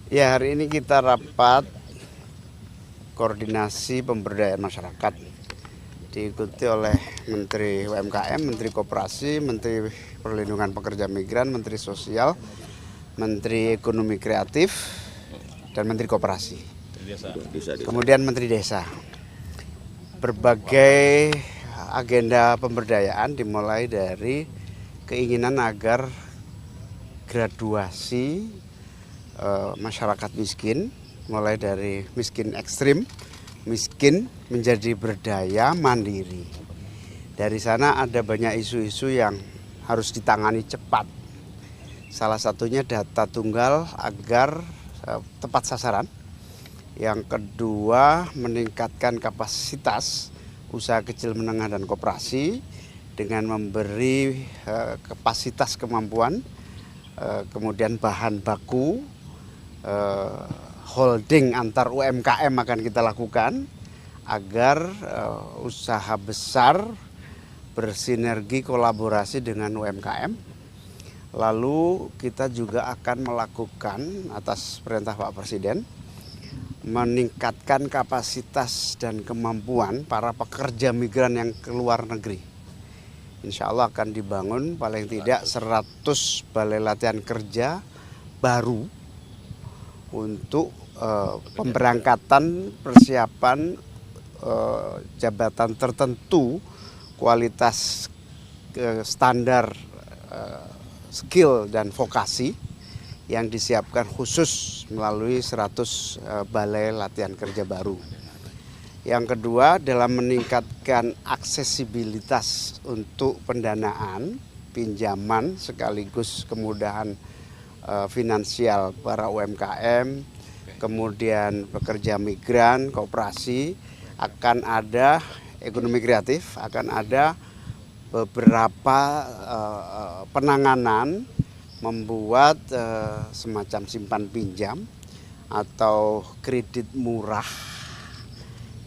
Ya, hari ini kita rapat koordinasi pemberdayaan masyarakat diikuti oleh Menteri UMKM, Menteri Koperasi, Menteri Perlindungan Pekerja Migran, Menteri Sosial, Menteri Ekonomi Kreatif, dan Menteri Koperasi. Kemudian Menteri Desa. Berbagai agenda pemberdayaan dimulai dari keinginan agar graduasi masyarakat miskin, mulai dari miskin ekstrim, miskin menjadi berdaya mandiri. Dari sana ada banyak isu-isu yang harus ditangani cepat. Salah satunya data tunggal agar tepat sasaran. Yang kedua, meningkatkan kapasitas usaha kecil menengah dan koperasi dengan memberi kapasitas kemampuan, kemudian bahan baku, holding antar UMKM akan kita lakukan agar usaha besar bersinergi kolaborasi dengan UMKM. Lalu kita juga akan melakukan atas perintah Pak Presiden meningkatkan kapasitas dan kemampuan para pekerja migran yang ke luar negeri. Insya Allah akan dibangun paling tidak 100 balai latihan kerja baru untuk pemberangkatan persiapan jabatan tertentu kualitas standar skill dan vokasi yang disiapkan khusus melalui 100 balai latihan kerja baru. Yang kedua, dalam meningkatkan aksesibilitas untuk pendanaan, pinjaman sekaligus kemudahan finansial para UMKM, kemudian pekerja migran, koperasi, akan ada ekonomi kreatif, akan ada beberapa penanganan membuat semacam simpan pinjam atau kredit murah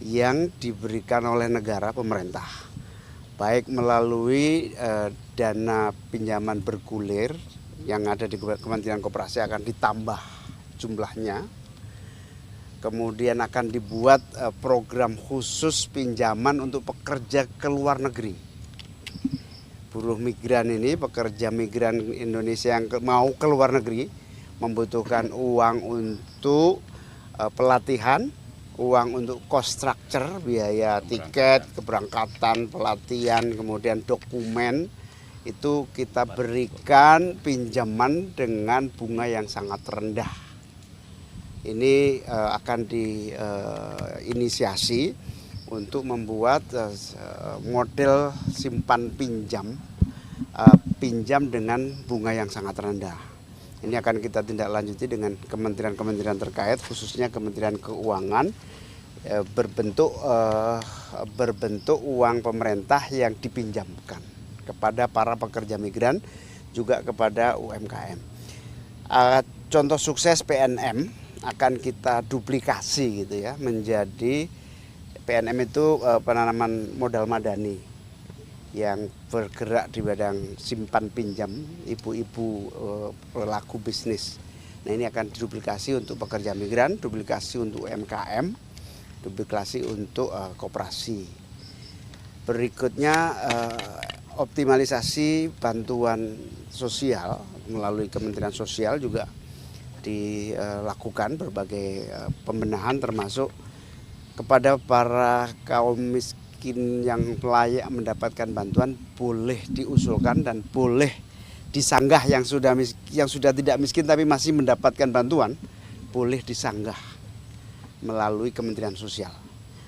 yang diberikan oleh negara pemerintah, baik melalui dana pinjaman bergulir yang ada di Kementerian Koperasi akan ditambah jumlahnya. Kemudian akan dibuat program khusus pinjaman untuk pekerja ke luar negeri. Buruh migran ini, pekerja migran Indonesia yang mau ke luar negeri membutuhkan uang untuk pelatihan, uang untuk cost structure, biaya tiket, keberangkatan, pelatihan, kemudian dokumen. Itu kita berikan pinjaman dengan bunga yang sangat rendah. Ini akan diinisiasi untuk membuat model simpan pinjam, pinjam dengan bunga yang sangat rendah. Ini akan kita tindak lanjuti dengan kementerian-kementerian terkait, khususnya Kementerian Keuangan, berbentuk uang pemerintah yang dipinjamkan kepada para pekerja migran, juga kepada UMKM. Contoh sukses PNM akan kita duplikasi gitu ya, menjadi PNM itu penanaman modal madani yang bergerak di bidang simpan pinjam ibu-ibu pelaku bisnis. Nah, ini akan diduplikasi untuk pekerja migran, duplikasi untuk UMKM, duplikasi untuk koperasi. Berikutnya optimalisasi bantuan sosial melalui Kementerian Sosial juga dilakukan berbagai pembenahan, termasuk kepada para kaum miskin yang layak mendapatkan bantuan boleh diusulkan dan boleh disanggah, yang sudah tidak miskin tapi masih mendapatkan bantuan boleh disanggah melalui Kementerian Sosial.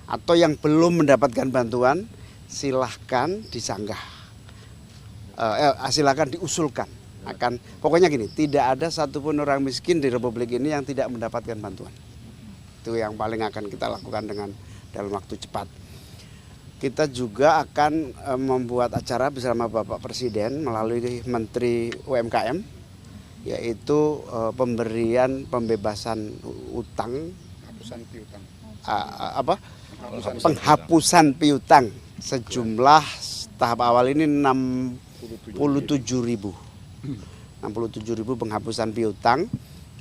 Atau yang belum mendapatkan bantuan silahkan disanggah, silahkan diusulkan. Pokoknya gini, tidak ada satupun orang miskin di Republik ini yang tidak mendapatkan bantuan. Itu yang paling akan kita lakukan dalam waktu cepat. Kita juga akan membuat acara bersama Bapak Presiden melalui Menteri UMKM, yaitu pembebasan utang, penghapusan piutang sejumlah tahap awal ini 67.000 penghapusan piutang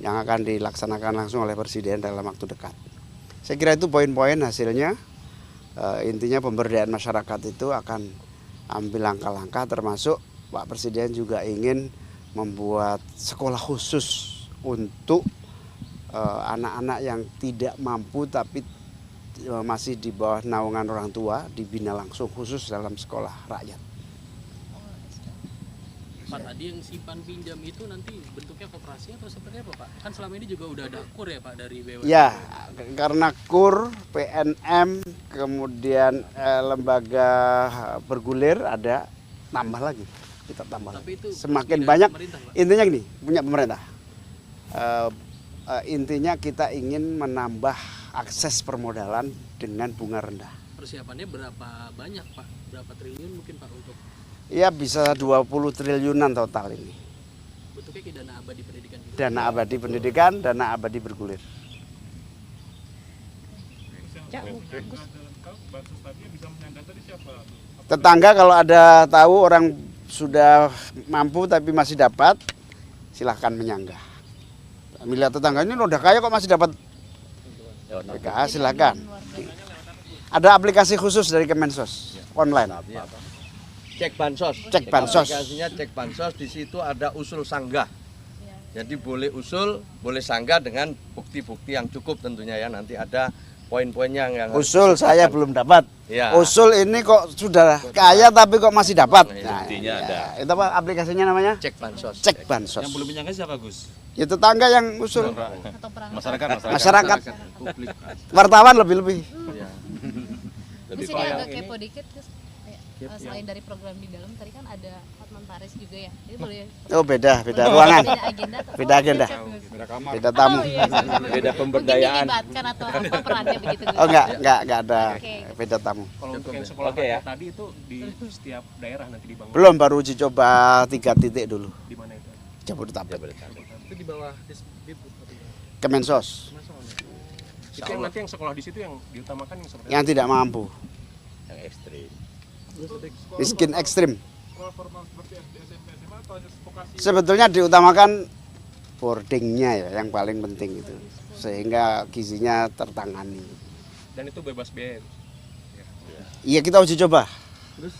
yang akan dilaksanakan langsung oleh Presiden dalam waktu dekat. Saya kira itu poin-poin hasilnya. Intinya pemberdayaan masyarakat itu akan ambil langkah-langkah, termasuk Pak Presiden juga ingin membuat sekolah khusus untuk anak-anak yang tidak mampu tapi masih di bawah naungan orang tua, dibina langsung khusus dalam sekolah rakyat. Pak, tadi yang simpan pinjam itu nanti bentuknya koperasi atau seperti apa Pak? Kan selama ini juga udah ada KUR ya Pak dari BUMN. Ya, karena KUR, PNM, kemudian lembaga bergulir ada, tambah lagi, kita tambah. Tapi itu semakin banyak, intinya gini, punya pemerintah. Intinya kita ingin menambah akses permodalan dengan bunga rendah. Persiapannya berapa banyak Pak? Berapa triliun mungkin Pak untuk? Ya bisa 20 triliunan total ini. Bentuknya kayak dana abadi pendidikan gitu. Dana abadi pendidikan, dana abadi bergulir. Tetangga kalau ada tahu orang sudah mampu tapi masih dapat, silahkan menyanggah. Bila tetangga ini udah kaya kok masih dapat PKH, silahkan. Ada aplikasi khusus dari Kemensos online. Cek bansos. Cek bansos. Aplikasinya cek bansos, di situ ada usul sanggah. Jadi boleh usul, boleh sanggah dengan bukti-bukti yang cukup tentunya ya. Nanti ada poin-poinnya yang usul saya belum dapat. Ya. Usul ini kok sudah kaya tapi kok masih dapat. Nah, buktinya ada. Itu apa aplikasinya namanya? Cek bansos. Cek bansos. Yang belum menyangka siapa Gus? Ya tetangga yang usul. Masyarakat. Publik. Wartawan lebih-lebih. Ya. Lebih Terus ini kaya. agak kepo dikit Gus. Selain dari program di dalam tadi kan ada Hotman Paris juga ya. Jadi boleh Oh beda ruangan. beda agenda atau Beda agenda. Beda tamu. Oh, iya. Beda pemberdayaan. Mungkin dilibatkan atau apa perannya begitu Gus. Oh enggak ada Oke. beda tamu. Kalau untuk yang sekolah Oke, ya. tadi itu di setiap daerah nanti dibangun. Belum, baru uji coba 3 titik dulu. Di mana itu? Jabodetabek. Itu di bawah Disdikbud atau gimana? Kemensos Itu yang nanti yang sekolah di situ yang diutamakan yang seperti yang tidak mampu. Yang ekstrim. Miskin ekstrim. Sebetulnya diutamakan boardingnya ya yang paling penting itu. Sehingga gizinya tertangani. dan itu bebas biaya. Iya kita uji coba. Terus